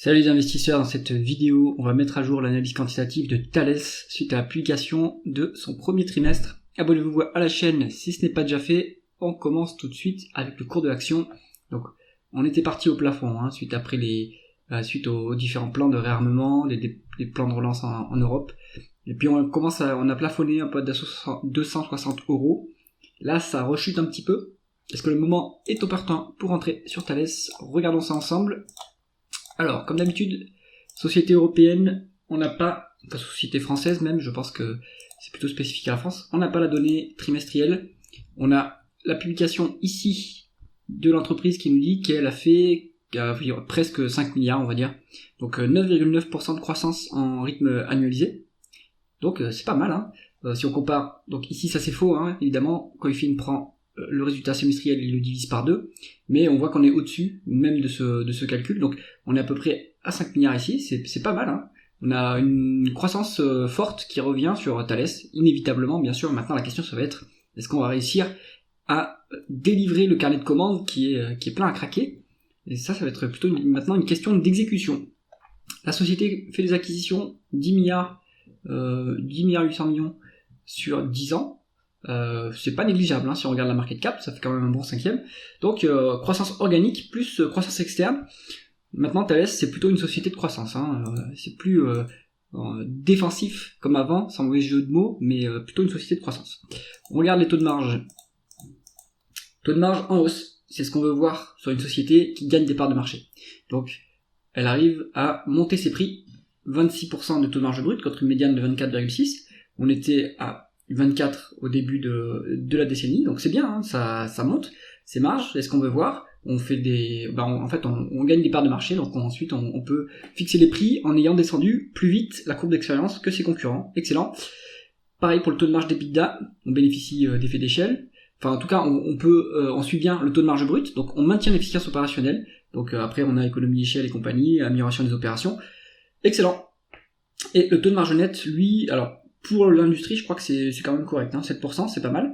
Salut les investisseurs, dans cette vidéo, on va mettre à jour l'analyse quantitative de Thales suite à la publication de son premier trimestre. Abonnez-vous à la chaîne si ce n'est pas déjà fait. On commence tout de suite avec le cours de l'action. Donc, on était parti au plafond, suite aux différents plans de réarmement, les plans de relance en Europe. Et puis on a plafonné un peu à 260 €. Là, ça rechute un petit peu. Est-ce que le moment est opportun pour entrer sur Thales? Regardons ça ensemble. Alors, comme d'habitude, société européenne, on n'a pas, société française même, je pense que c'est plutôt spécifique à la France, on n'a pas la donnée trimestrielle. On a la publication ici de l'entreprise qui nous dit qu'elle a fait presque 5 milliards, on va dire. Donc 9,9% de croissance en rythme annualisé. Donc c'est pas mal, hein. Si on compare, donc ici ça c'est faux, hein, évidemment, Coifin prend le résultat semestriel, il le divise par 2, mais on voit qu'on est au-dessus même de ce calcul, donc on est à peu près à 5 milliards ici, c'est pas mal, hein. On a une croissance forte qui revient sur Thales, inévitablement bien sûr. Maintenant la question ça va être, est-ce qu'on va réussir à délivrer le carnet de commandes qui est plein à craquer? Et ça va être plutôt maintenant une question d'exécution. La société fait des acquisitions, 10 milliards 800 millions sur 10 ans. C'est pas négligeable, hein, si on regarde la market cap, ça fait quand même un bon cinquième. Donc croissance organique plus croissance externe. Maintenant Thales c'est plutôt une société de croissance, hein. C'est plus défensif comme avant, sans mauvais jeu de mots, mais plutôt une société de croissance. On regarde les taux de marge. Taux de marge en hausse, c'est ce qu'on veut voir sur une société qui gagne des parts de marché. Donc elle arrive à monter ses prix, 26% de taux de marge brut contre une médiane de 24,6. On était à 24 au début de la décennie, donc c'est bien, hein, ça monte, c'est marge, c'est ce qu'on veut voir. On fait on gagne des parts de marché, donc ensuite on peut fixer les prix en ayant descendu plus vite la courbe d'expérience que ses concurrents. Excellent. Pareil pour le taux de marge d'EBITDA, on bénéficie d'effets d'échelle. Enfin en tout cas on suit bien le taux de marge brut, donc on maintient l'efficience opérationnelle. Donc après on a économie d'échelle et compagnie, amélioration des opérations. Excellent. Et le taux de marge net, lui, alors pour l'industrie, je crois que c'est quand même correct, hein, 7%, c'est pas mal.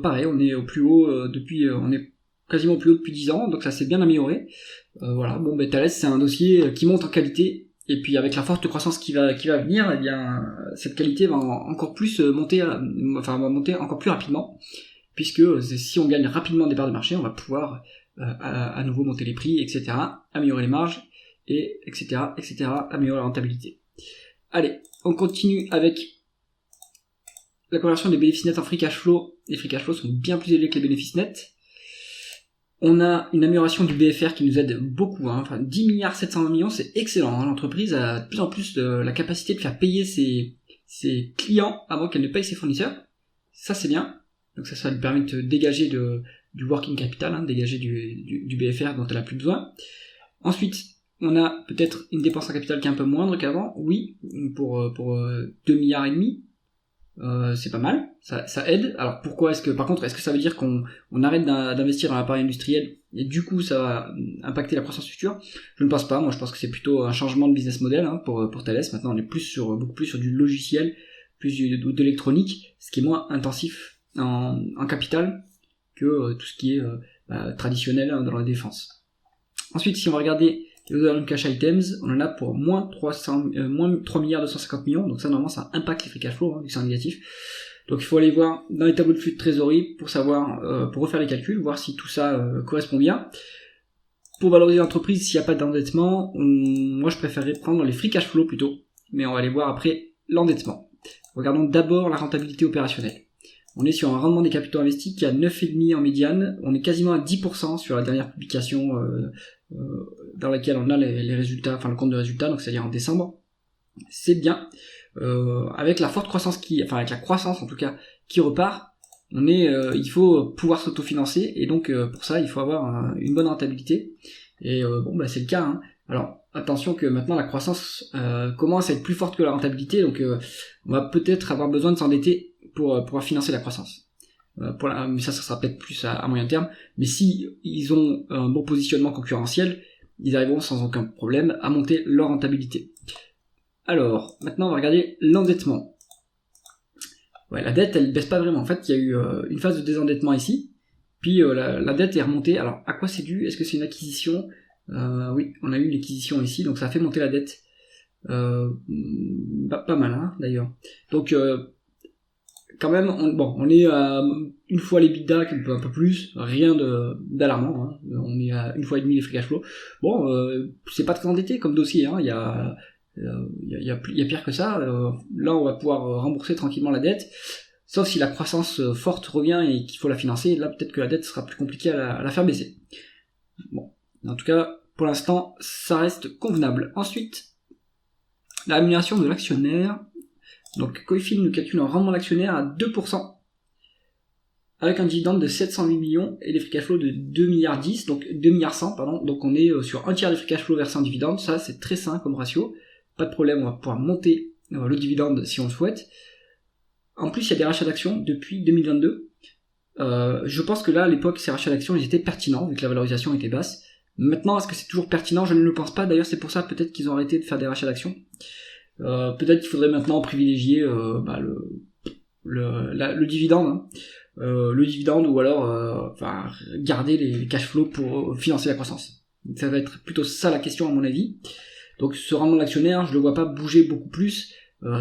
Pareil, on est au plus haut on est quasiment au plus haut depuis 10 ans, donc ça s'est bien amélioré. Voilà, bon, Thales, c'est un dossier qui monte en qualité, et puis avec la forte croissance qui va venir, eh bien, cette qualité va encore plus monter encore plus rapidement, puisque si on gagne rapidement des parts de marché, on va pouvoir à nouveau monter les prix, etc., améliorer les marges, et etc., améliorer la rentabilité. Allez, on continue avec la conversion des bénéfices nets en free cash flow. Les free cash flow sont bien plus élevés que les bénéfices nets. On a une amélioration du BFR qui nous aide beaucoup, hein. Enfin, 10 milliards 720 millions, c'est excellent, hein. L'entreprise a de plus en plus la capacité de faire payer ses clients avant qu'elle ne paye ses fournisseurs. Ça c'est bien. Donc ça lui permet de dégager du working capital, hein, dégager du BFR dont elle a plus besoin. Ensuite, on a peut-être une dépense en capital qui est un peu moindre qu'avant, oui, pour 2 milliards et demi. C'est pas mal, ça aide. Alors pourquoi est-ce que ça veut dire qu'on arrête d'investir dans l'appareil industriel et du coup ça va impacter la croissance future? Je ne pense pas, moi je pense que c'est plutôt un changement de business model, hein, pour Thales. Maintenant on est beaucoup plus sur du logiciel, plus d'électronique, ce qui est moins intensif en capital que tout ce qui est traditionnel, hein, dans la défense. Ensuite, si on va regarder les other cash items, on en a pour moins 3 milliards 250 millions, donc ça normalement ça impacte les free cash flow, hein, vu que c'est un négatif. Donc il faut aller voir dans les tableaux de flux de trésorerie pour savoir, pour refaire les calculs, voir si tout ça correspond bien. Pour valoriser l'entreprise, s'il n'y a pas d'endettement, moi je préférerais prendre les free cash flow plutôt, mais on va aller voir après l'endettement. Regardons d'abord la rentabilité opérationnelle. On est sur un rendement des capitaux investis qui est à 9,5 en médiane, on est quasiment à 10% sur la dernière publication dans laquelle on a les résultats, enfin le compte de résultats, donc c'est-à-dire en décembre. C'est bien. Avec la forte croissance avec la croissance en tout cas qui repart, il faut pouvoir s'autofinancer, et donc pour ça il faut avoir une bonne rentabilité. Et c'est le cas, hein. Alors attention que maintenant la croissance commence à être plus forte que la rentabilité, donc on va peut-être avoir besoin de s'endetter pour pouvoir financer la croissance. Mais ça sera peut-être plus à moyen terme, mais si ils ont un bon positionnement concurrentiel, ils arriveront sans aucun problème à monter leur rentabilité. Alors, maintenant on va regarder l'endettement. Ouais, la dette elle baisse pas vraiment, en fait il y a eu une phase de désendettement ici, puis la dette est remontée. Alors à quoi c'est dû? Est-ce que c'est une acquisition? Oui, on a eu l'acquisition ici, donc ça a fait monter la dette. Pas mal, hein, d'ailleurs. Donc, quand même, on est à une fois les l'EBITDA, un peu plus, rien d'alarmant, hein. On est à 1,5 les free cash flow. Bon, c'est pas très endetté comme dossier, hein. Il y a pire que ça. Là, on va pouvoir rembourser tranquillement la dette, sauf si la croissance forte revient et qu'il faut la financer. Là, peut-être que la dette sera plus compliquée à la faire baisser. Bon, en tout cas, pour l'instant, ça reste convenable. Ensuite, la rémunération de l'actionnaire. Donc Coifin nous calcule un rendement d'actionnaire à 2%, avec un dividende de 708 millions et des free cash flow de 2,10 milliards, donc 2,1 milliards, pardon. Donc on est sur un tiers des free cash flow versés en dividende. Ça, c'est très sain comme ratio. Pas de problème, on va pouvoir monter le dividende si on le souhaite. En plus, il y a des rachats d'actions depuis 2022. Je pense que là, à l'époque, ces rachats d'actions, ils étaient pertinents, vu que la valorisation était basse. Maintenant, est-ce que c'est toujours pertinent? Je ne le pense pas. D'ailleurs, c'est pour ça peut-être qu'ils ont arrêté de faire des rachats d'actions. Peut-être qu'il faudrait maintenant privilégier le dividende, hein. Le dividende, ou alors garder les cash flows pour financer la croissance. Donc, ça va être plutôt ça la question à mon avis. Donc ce rendement d'actionnaire, je le vois pas bouger beaucoup plus.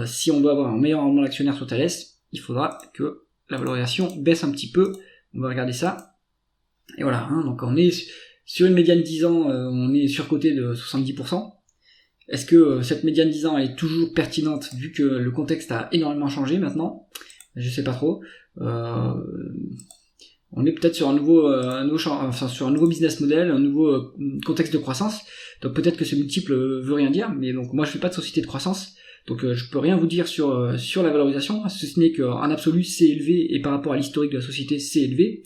Si on veut avoir un meilleur rendement d'actionnaire sur Thales, il faudra que la valorisation baisse un petit peu. On va regarder ça. Et voilà, hein, donc on est sur une médiane 10 ans, on est surcoté de 70%. Est-ce que cette médiane 10 ans est toujours pertinente vu que le contexte a énormément changé maintenant? Je sais pas trop. On est peut-être sur un nouveau business model, un nouveau contexte de croissance. Donc peut-être que ce multiple veut rien dire, mais donc moi je fais pas de société de croissance, donc je peux rien vous dire sur la valorisation, si ce n'est qu'en absolu c'est élevé et par rapport à l'historique de la société c'est élevé.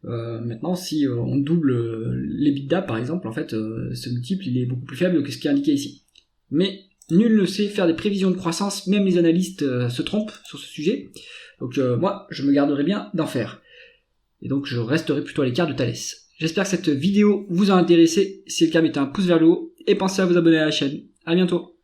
Maintenant, si on double l'EBITDA par exemple, en fait, ce multiple il est beaucoup plus faible que ce qui est indiqué ici. Mais nul ne sait faire des prévisions de croissance, même les analystes se trompent sur ce sujet. Donc moi, je me garderai bien d'en faire. Et donc je resterai plutôt à l'écart de Thales. J'espère que cette vidéo vous a intéressé. Si c'est le cas, mettez un pouce vers le haut et pensez à vous abonner à la chaîne. À bientôt.